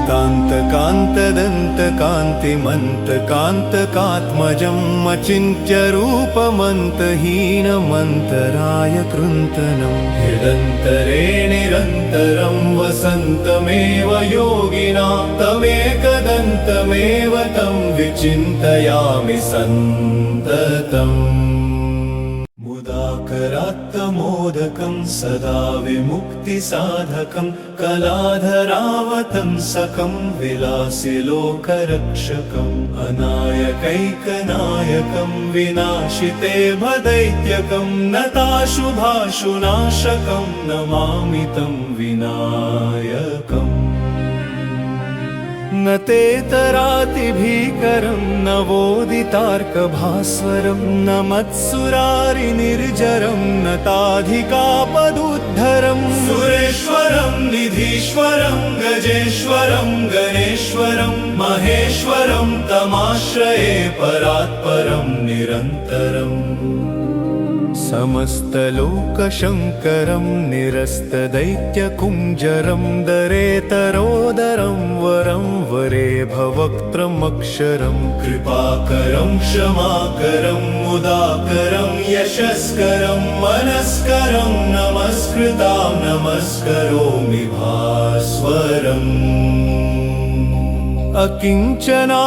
नितान्तकान्तदन्तकान्तिमन्तकान्तकात्मजम् अचिन्त्यरूपमन्तहीनमन्तराय कृन्तनम् हृदन्तरे निरन्तरं वसन्तमेव योगिना तमेकदन्तमेव तं विचिन्तयामि सन्ततम् मुदाकरात्तमोदकं सदा विमुक्तिसाधकं कलाधरावतंसकं विलासिलोकरक्षकम् अनायकैकनायकं विनाशिते भदैत्यकं नताशुभाशुनाशकं नमामि तं विनायकम् न तेतरातिभीकरं नवोदितार्कभास्वरं न मत्सुरारिनिर्जरं न ताधिकापदुद्धरं सुरेश्वरं निधीश्वरं गजेश्वरं गणेश्वरं महेश्वरं तमाश्रये परात्परं निरन्तरम् समस्तलोकशङ्करं निरस्तदैत्यकुञ्जरं दरेतरोदरं वरं वरे भवक्त्रमक्षरं कृपाकरं क्षमाकरं मुदाकरं यशस्करं मनस्करं नमस्कृतां नमस्करोमि भास्वरम्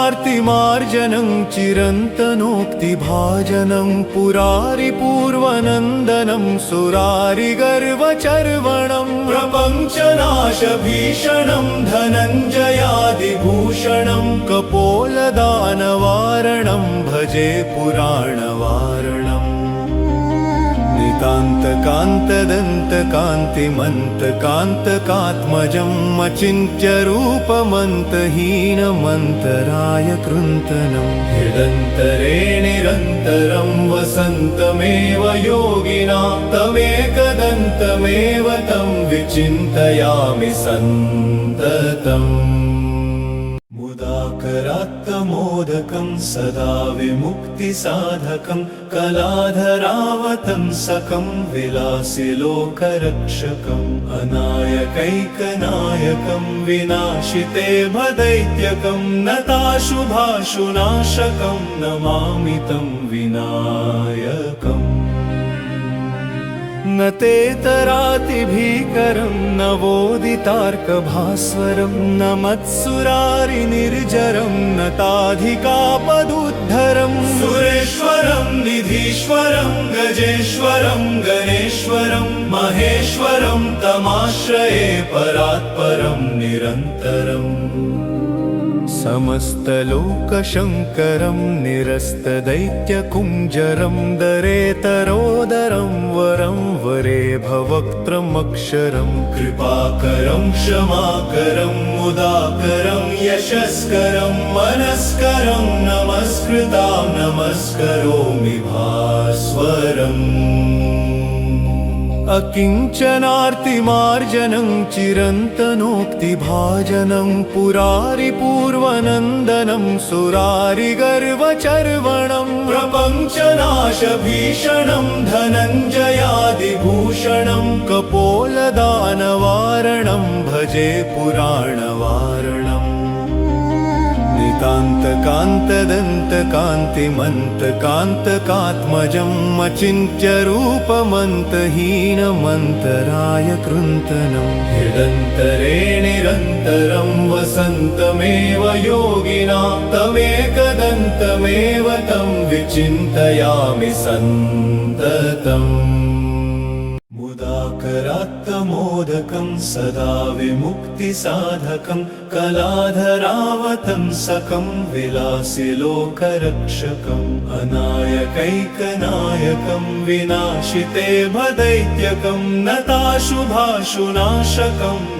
अकिञ्चनार्तिमार्जनं चिरन्तनोक्तिभाजनं पुरारिपूर्वनन्दनं सुरारिगर्वचर्वणं प्रपञ्चनाशभीषणं धनञ्जयादिभूषणं कपोलदानवारणं भजे पुराणवारणम् नितान्तकान्तदन्तकान्तिमन्तकान्तकात्मजम् अचिन्त्यरूपमन्तहीनमन्तराय कृन्तनम् हृदन्तरे निरन्तरं वसन्तमेव योगिना तमेकदन्तमेव तं विचिन्तयामि सन्ततम् मुदाकरात्तमोदकं सदा विमुक्तिसाधकं कलाधरावतंसकं विलासिलोकरक्षकम् अनायकैकनायकं विनाशिते भदैत्यकं नताशुभाशुनाशकं नमामि तं विनायकम् न तेतरातिभीकरं नवोदितार्कभास्वरं न मत्सुरारिनिर्जरं न ताधिकापदुद्धरं सुरेश्वरं निधीश्वरं गजेश्वरं गणेश्वरं महेश्वरं तमाश्रये परात्परं निरन्तरम् समस्तलोकशङ्करं निरस्तदैत्यकुञ्जरं दरेतरोदरं वरं वरे भवक्त्रमक्षरं कृपाकरं क्षमाकरं मुदाकरं यशस्करं मनस्करं नमस्कृतां नमस्करोमि भास्वरम् अकिञ्चनार्तिमार्जनं चिरन्तनोक्तिभाजनं पुरारिपूर्वनन्दनं सुरारिगर्वचर्वणं प्रपञ्चनाशभीषणं धनञ्जयादिभूषणं कपोलदानवारणं भजे पुराणवारणम् नितान्तकान्तदन्तकान्तिमन्तकान्तकात्मजम् अचिन्त्यरूपमन्तहीनमन्तराय कृन्तनम् हृदन्तरे निरन्तरं वसन्तमेव योगिना तमेकदन्तमेव तं विचिन्तयामि सन्ततम् मुदाकरात्तमोदकं सदा विमुक्तिसाधकं कलाधरावतंसकं विलासिलोकरक्षकम् अनायकैकनायकं विनाशिते भदैत्यकं नताशुभाशुनाशकं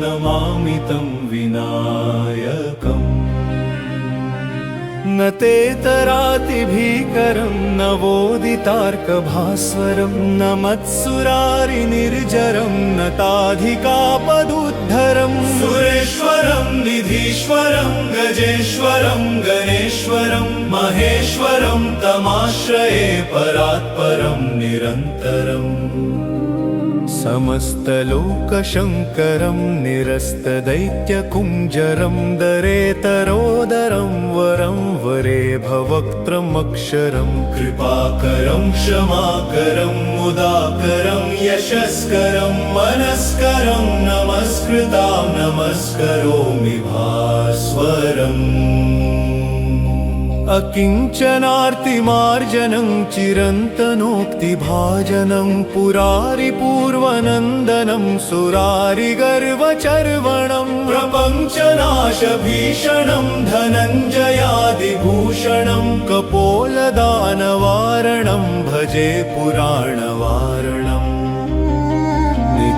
नमामि तं विनायकम् न तेतरातिभीकरं नवोदितार्कभास्वरं न मत्सुरारिनिर्जरं न ताधिकापदुद्धरं सुरेश्वरं निधीश्वरं गजेश्वरं गणेश्वरं महेश्वरं तमाश्रये परात्परं निरन्तरम् समस्तलोकशङ्करं निरस्तदैत्यकुञ्जरं दरेतरोदरं वरं वरे भवक्त्रमक्षरं कृपाकरं क्षमाकरं मुदाकरं यशस्करं मनस्करं नमस्कृतां नमस्करोमि भास्वरम् अकिञ्चनार्तिमार्जनं चिरन्तनोक्तिभाजनं पुरारिपूर्वनन्दनं सुरारिगर्वचर्वणं प्रपञ्चनाशभीषणं धनञ्जयादिभूषणं कपोलदानवारणं भजे पुराणवारणम्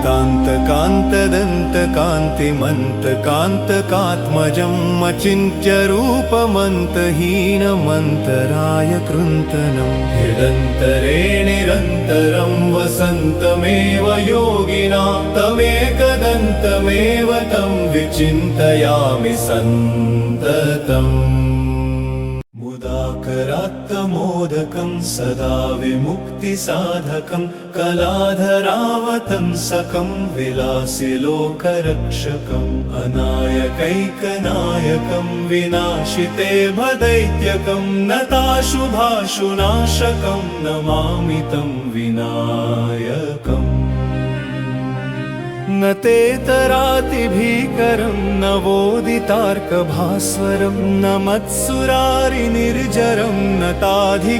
कान्तकान्तदन्तकान्तिमन्तकान्तकात्मजं अचिन्त्यरूपमन्तहीनमन्तराय कृन्तनं हृदन्तरे निरन्तरं वसन्तमेव योगिनां तमेकदन्तमेव तं विचिन्तयामि सन्ततम् मुदाकरात्तमोदकं सदा विमुक्तिसाधकं कलाधरावतंसकं विलासिलोकरक्षकम् अनायकैकनायकं विनाशिते भदैत्यकं नताशुभाशुनाशकं नमामि तं विनायकम् न तेतरातिभीकरं नवोदितार्कभास्वरं न मत्सुरारिनिर्जरं नताधिकापदुद्धरं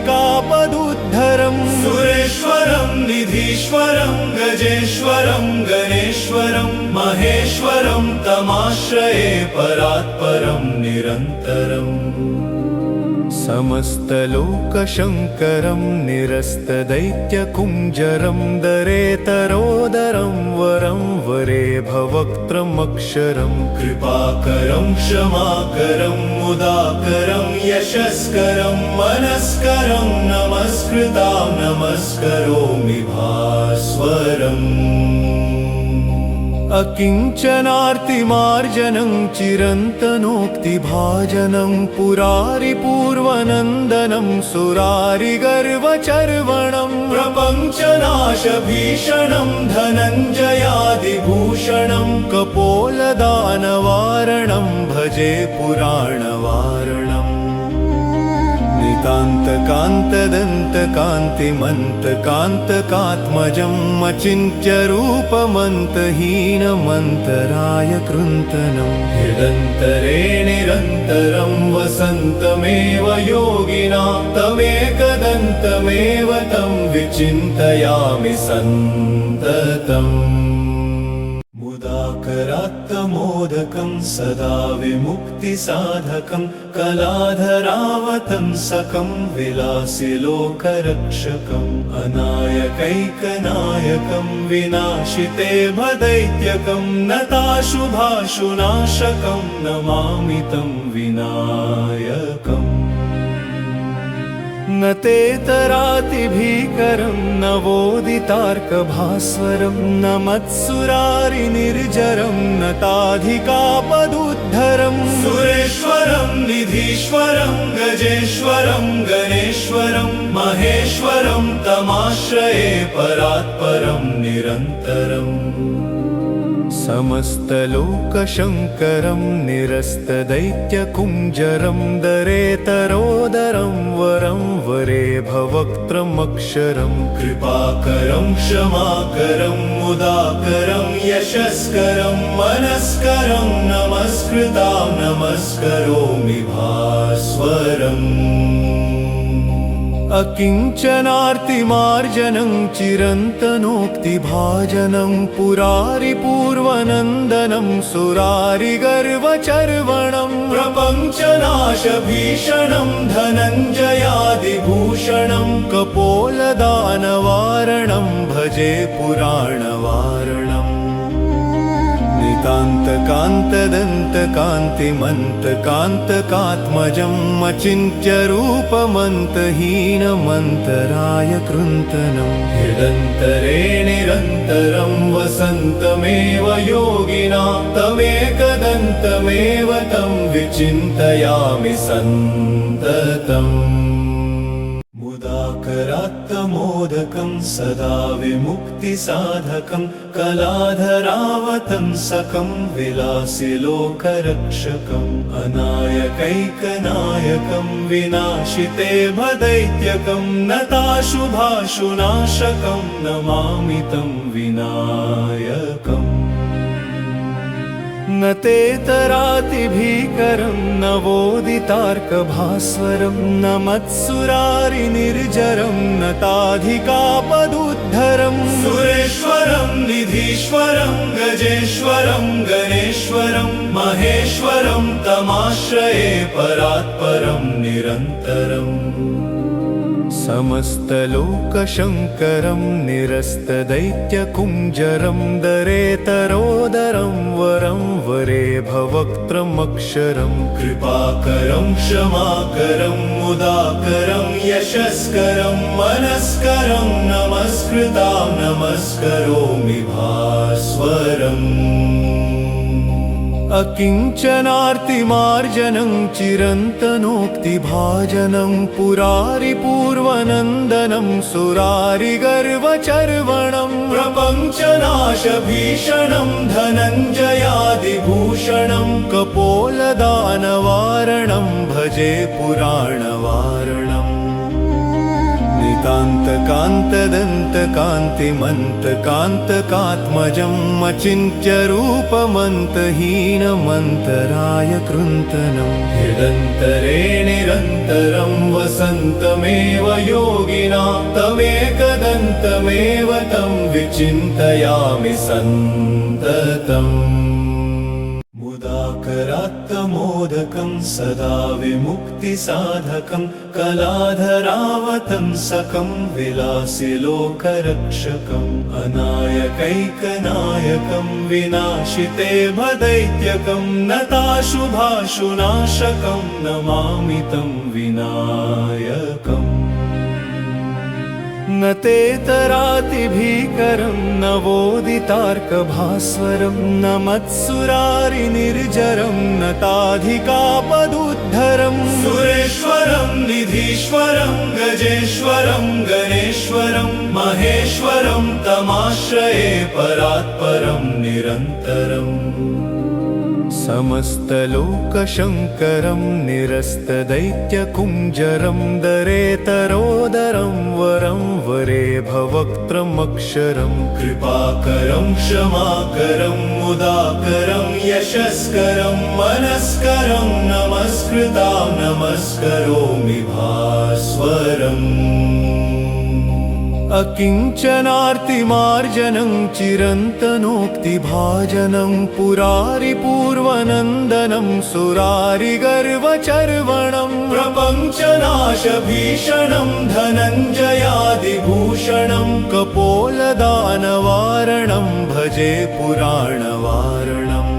सुरेश्वरं निधीश्वरं गजेश्वरं गणेश्वरं महेश्वरं तमाश्रये परात्परं निरन्तरम् समस्तलोकशङ्करं निरस्तदैत्यकुञ्जरं दरेतरोदरं वरं वरे भवक्त्रमक्षरं कृपाकरं क्षमाकरं मुदाकरं यशस्करं मनस्करं नमस्कृतां नमस्करोमि भास्वरम् अकिञ्चनार्तिमार्जनं चिरन्तनोक्तिभाजनं पुरारिपूर्वनन्दनं सुरारिगर्वचर्वणं प्रपञ्चनाशभीषणं धनञ्जयादिभूषणं कपोलदानवारणं भजे पुराणवारणम् कान्तकान्तदन्तकान्तिमन्तकान्तकात्मजं अचिन्त्यरूपमन्तहीनमन्तराय कृन्तनं हृदन्तरे निरन्तरं वसन्तमेव योगिनां तमेकदन्तमेव तं विचिन्तयामि सन्ततम् मुदाकरात्तमोदकं सदा विमुक्तिसाधकं कलाधरावतंसकं विलासिलोकरक्षकम् अनायकैकनायकं विनाशिते भदैत्यकं नताशुभाशुनाशकं नमामि तं विनायकम् न तेतरातिभीकरं नवोदितार्कभास्वरं न मत्सुरारिनिर्जरं नताधिकापदुद्धरं सुरेश्वरं निधीश्वरं गजेश्वरं गणेश्वरं महेश्वरं तमाश्रये परात्परं निरन्तरम् समस्तलोकशङ्करं निरस्तदैत्यकुञ्जरं दरेतरोदरं वरं वरे भवक्त्रमक्षरं कृपाकरं क्षमाकरं मुदाकरं यशस्करं मनस्करं नमस्कृतां नमस्करोमि भास्वरम् अकिञ्चनार्तिमार्जनं चिरन्तनोक्तिभाजनं पुरारिपूर्वनन्दनं सुरारिगर्वचर्वणं प्रपञ्चनाशभीषणं धनञ्जयादिभूषणं कपोलदानवारणं भजे पुराणवारणम् कान्तकान्तदन्तकान्तिमन्तकान्तकात्मजं अचिन्त्यरूपमन्तहीनमन्तराय कृन्तनं हृदन्तरे निरन्तरं वसन्तमेव योगिनां तमेकदन्तमेव तं विचिन्तयामि सन्ततम् मुदाकरात्तमोदकं सदा विमुक्तिसाधकं कलाधरावतंसकं विलासि लोकरक्षकम् अनायकैकनायकं विनाशिते भदैत्यकं नताशुभाशुनाशकं नमामि तं विनायकम् न तेतरातिभीकरं नवोदितार्कभास्वरं न मत्सुरारिनिर्जरं नताधिकापदुद्धरं सुरेश्वरं निधीश्वरं गजेश्वरं गणेश्वरं महेश्वरं तमाश्रये परात्परं निरन्तरम् समस्तलोकशङ्करं निरस्तदैत्यकुञ्जरं दरेतरोदरं वरं वरे भवक्त्रमक्षरं कृपाकरं क्षमाकरं मुदाकरं यशस्करं मनस्करं नमस्कृतां नमस्करोमि भास्वरम् अकिञ्चनार्तिमार्जनं चिरन्तनोक्तिभाजनं पुरारिपूर्वनन्दनं सुरारिगर्वचर्वणं प्रपञ्चनाशभीषणं धनञ्जयादिभूषणं कपोलदानवारणं भजे पुराणवारणम् कान्तकान्तदन्तकान्तिमन्तकान्तकात्मजं अचिन्त्यरूपमन्तहीनमन्तराय कृन्तनं हृदन्तरे निरन्तरं वसन्तमेव योगिनां तमेकदन्तमेव तं विचिन्तयामि सन्ततम् मुदाकरात्तमोदकं सदा विमुक्तिसाधकं कलाधरावतंसकं विलासि लोकरक्षकम् अनायकैकनायकं विनाशिते भदैत्यकं नताशुभाशुनाशकं नमामि तं विनायकम् न तेतरातिभीकरं नवोदितार्कभास्वरं न मत्सुरारिनिर्जरं नताधिकापदुद्धरं सुरेश्वरं निधीश्वरं गजेश्वरं गणेश्वरं महेश्वरं तमाश्रये परात्परं निरन्तरम् समस्तलोकशङ्करं निरस्तदैत्यकुञ्जरं दरेतरोदरं वरं वरे भवक्त्रमक्षरं कृपाकरं क्षमाकरं मुदाकरं यशस्करं मनस्करं नमस्कृतां नमस्करोमि भास्वरम् अकिञ्चनार्तिमार्जनं चिरन्तनोक्तिभाजनं पुरारिपूर्वनन्दनं सुरारिगर्वचर्वणं प्रपञ्चनाशभीषणं धनञ्जयादिभूषणं कपोलदानवारणं भजे पुराणवारणम्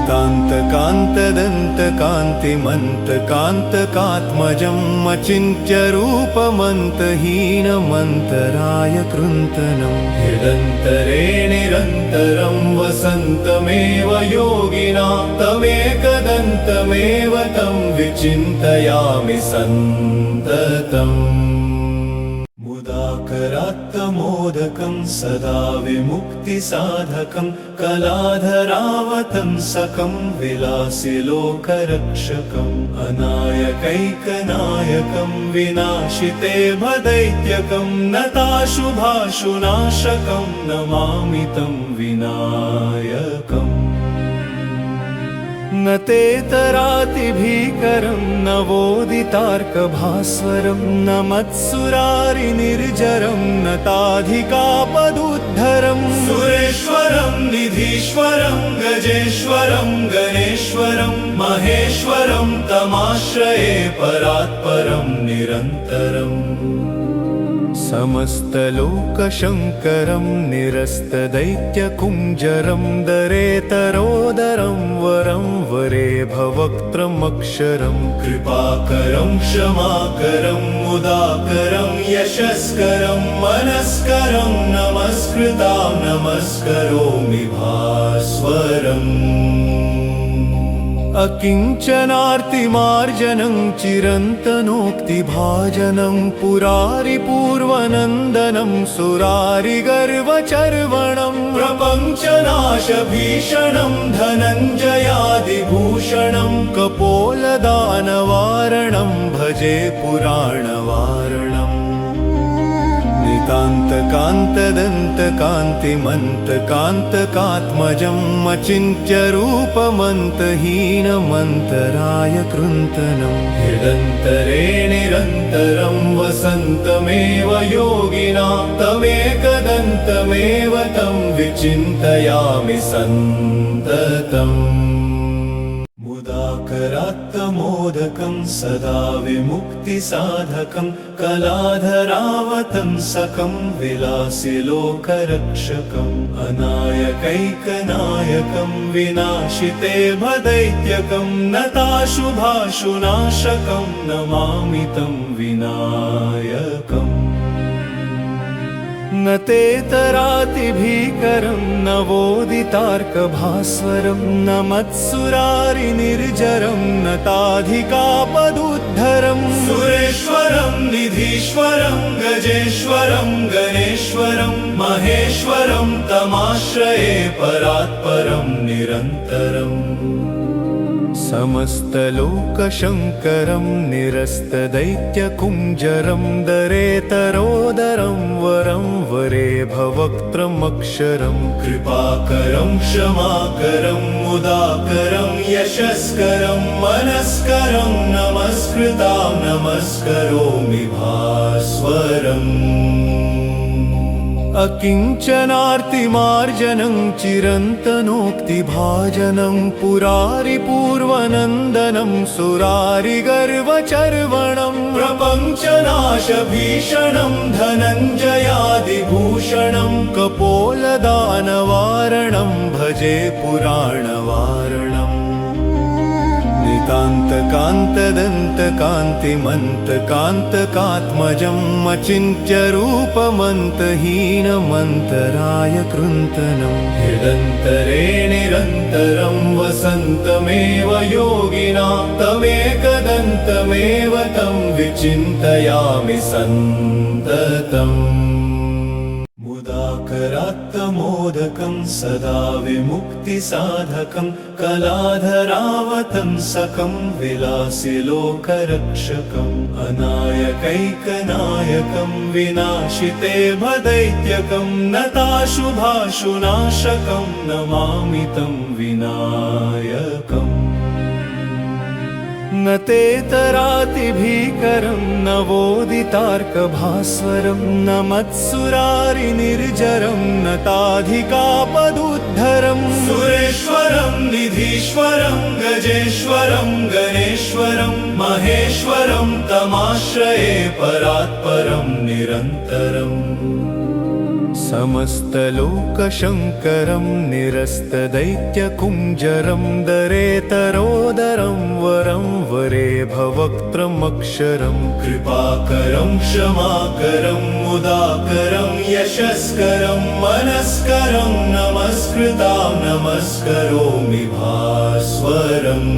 कान्तकान्तदन्तकान्तिमन्तकान्तकात्मजं अचिन्त्यरूपमन्तहीनमन्तराय कृन्तनं हृदन्तरे निरन्तरं वसन्तमेव योगिनां तमेकदन्तमेव तं विचिन्तयामि सन्ततम् मुदाकरात्तमोदकं सदा विमुक्तिसाधकं कलाधरावतंसकं विलासि लोकरक्षकम् अनायकैकनायकं विनाशिते भदैत्यकं नताशुभाशुनाशकं नमामि तं विनायकम् न तेतरातिभीकरं नवोदितार्कभास्वरं न मत्सुरारिनिर्जरं नताधिकापदुद्धरं सुरेश्वरं निधीश्वरं गजेश्वरं गणेश्वरं महेश्वरं तमाश्रये परात्परं निरन्तरम् समस्तलोकशङ्करं निरस्तदैत्यकुञ्जरं दरेतरोदरं वरं वरे भवक्त्रमक्षरं कृपाकरं क्षमाकरं मुदाकरं यशस्करं मनस्करं नमस्कृतां नमस्करोमि भास्वरम् अकिञ्चनार्तिमार्जनं चिरन्तनोक्तिभाजनं पुरारिपूर्वनन्दनं सुरारिगर्वचर्वणं प्रपञ्चनाशभीषणं धनञ्जयादिभूषणं कपोलदानवारणं भजे पुराणवारणम् नितान्तकान्तदन्तकान्तिमन्तकान्तकात्मजम् अचिन्त्यरूपमन्तहीनमन्तराय कृन्तनं हृदन्तरे निरन्तरं वसन्तमेव योगिनां तमेकदन्तमेव तं विचिन्तयामि सन्ततम् मुदाकरात्तमोदकं सदा विमुक्तिसाधकं कलाधरावतंसकं विलासिलोकरक्षकम् अनायकैकनायकं विनाशिते भदैत्यकं नताशुभाशुनाशकं नमामि तं विनायकम् न तेतरातिभीकरं नवोदितार्कभास्वरं न मत्सुरारिनिर्जरं न ताधिकापदुद्धरं सुरेश्वरं निधीश्वरं गजेश्वरं गणेश्वरं महेश्वरं तमाश्रये परात्परं निरन्तरम् समस्तलोकशङ्करं निरस्तदैत्यकुञ्जरं दरेतरोदरं वरं वरे भवक्त्रमक्षरं कृपाकरं क्षमाकरं मुदाकरं यशस्करं मनस्करं नमस्कृतां नमस्करोमि भास्वरम् अकिञ्चनार्तिमार्जनं चिरन्तनोक्तिभाजनं पुरारिपूर्वनन्दनं सुरारिगर्वचर्वणं प्रपञ्चनाशभीषणं धनञ्जयादिभूषणं कपोलदानवारणं भजे पुराणवारणम् नितान्तकान्तदन्तकान्तिमन्तकान्तकात्मजम् अचिन्त्यरूपमन्तहीनमन्तराय कृन्तनं हृदन्तरे निरन्तरं वसन्तमेव योगिनां तमेकदन्तमेव तं विचिन्तयामि सन्ततम् मुदाकरात्तमोदकं सदा विमुक्तिसाधकं कलाधरावतंसकं विलासिलोकरक्षकम् अनायकैकनायकं विनाशिते भदैत्यकं नताशुभाशुनाशकं नमामि तं विनायकम् न तेतरातिभीकरं नवोदितार्कभास्वरं न मत्सुरारिनिर्जरं न ताधिकापदुद्धरं सुरेश्वरं निधीश्वरं गजेश्वरं गणेश्वरं महेश्वरं तमाश्रये परात्परं निरन्तरम् समस्तलोकशङ्करं निरस्तदैत्यकुञ्जरं दरेतरोदरं वरं वरे भवक्त्रमक्षरं कृपाकरं क्षमाकरं मुदाकरं यशस्करं मनस्करं नमस्कृतां नमस्करोमि भास्वरम्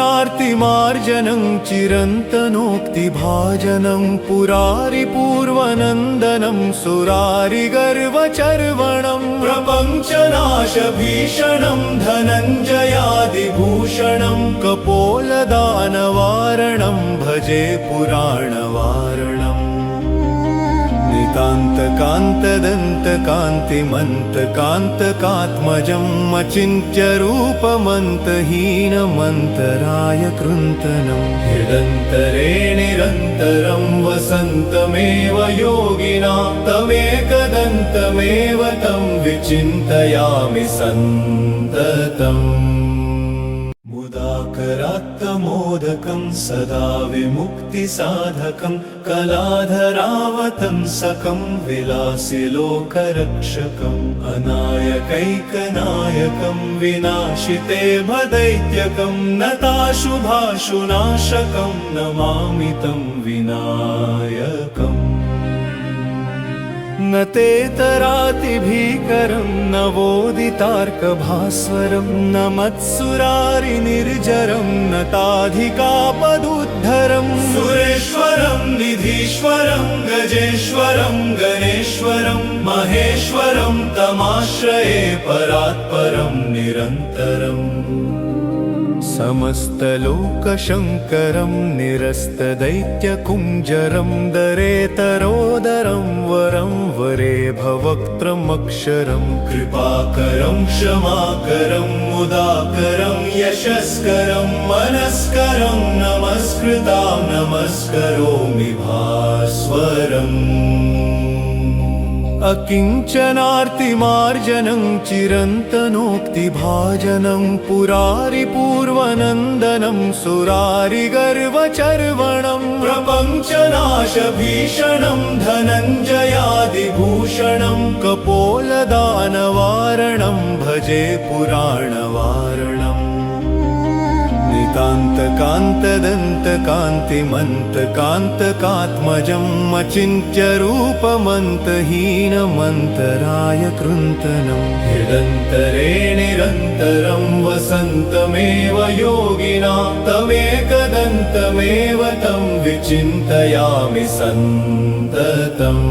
अकिञ्चनार्तिमार्जनं चिरन्तनोक्तिभाजनं पुरारिपूर्वनन्दनं सुरारिगर्वचर्वणं प्रपञ्चनाशभीषणं धनञ्जयादिभूषणं कपोलदानवारणं भजे पुराणवारणम् नितान्तकान्तदन्तकान्तिमन्तकान्तकात्मजम् अचिन्त्यरूपमन्तहीनमन्तराय कृन्तनं हृदन्तरे निरन्तरं वसन्तमेव योगिनां तमेकदन्तमेव तं विचिन्तयामि सन्ततम् मुदाकरात्तमोदकं सदा विमुक्तिसाधकं कलाधरावतंसकं विलासिलोकरक्षकम् अनायकैकनायकं विनाशिते भदैत्यकं नताशुभाशुनाशकं नमामि तं विनायकम् न न तेतरातिभीकरं नवोदितार्कभास्वरं न मत्सुरारिनिर्जरं न ताधिकापदुद्धरं सुरेश्वरं निधीश्वरं गजेश्वरं गणेश्वरं महेश्वरं तमाश्रये परात्परं निरन्तरम् समस्तलोकशङ्करं निरस्तदैत्यकुञ्जरं दरेतरोदरं वरं वरेभवक्त्रमक्षरं कृपाकरं क्षमाकरं मुदाकरं यशस्करं मनस्करं नमस्कृतां नमस्करोमि भास्वरम् अकिञ्चनार्तिमार्जनं चिरन्तनोक्तिभाजनं पुरारिपूर्वनन्दनं सुरारिगर्वचर्वणं प्रपञ्चनाशभीषणं धनञ्जयादिभूषणं कपोलदानवारणं भजे पुराणवारणम् कान्तकान्तदन्तकान्तिमन्तकान्तकात्मजं अचिन्त्यरूपमन्तहीनमन्तराय कृन्तनं हृदन्तरे निरन्तरं वसन्तमेव योगिनां तमेकदन्तमेव तं विचिन्तयामि सन्ततम्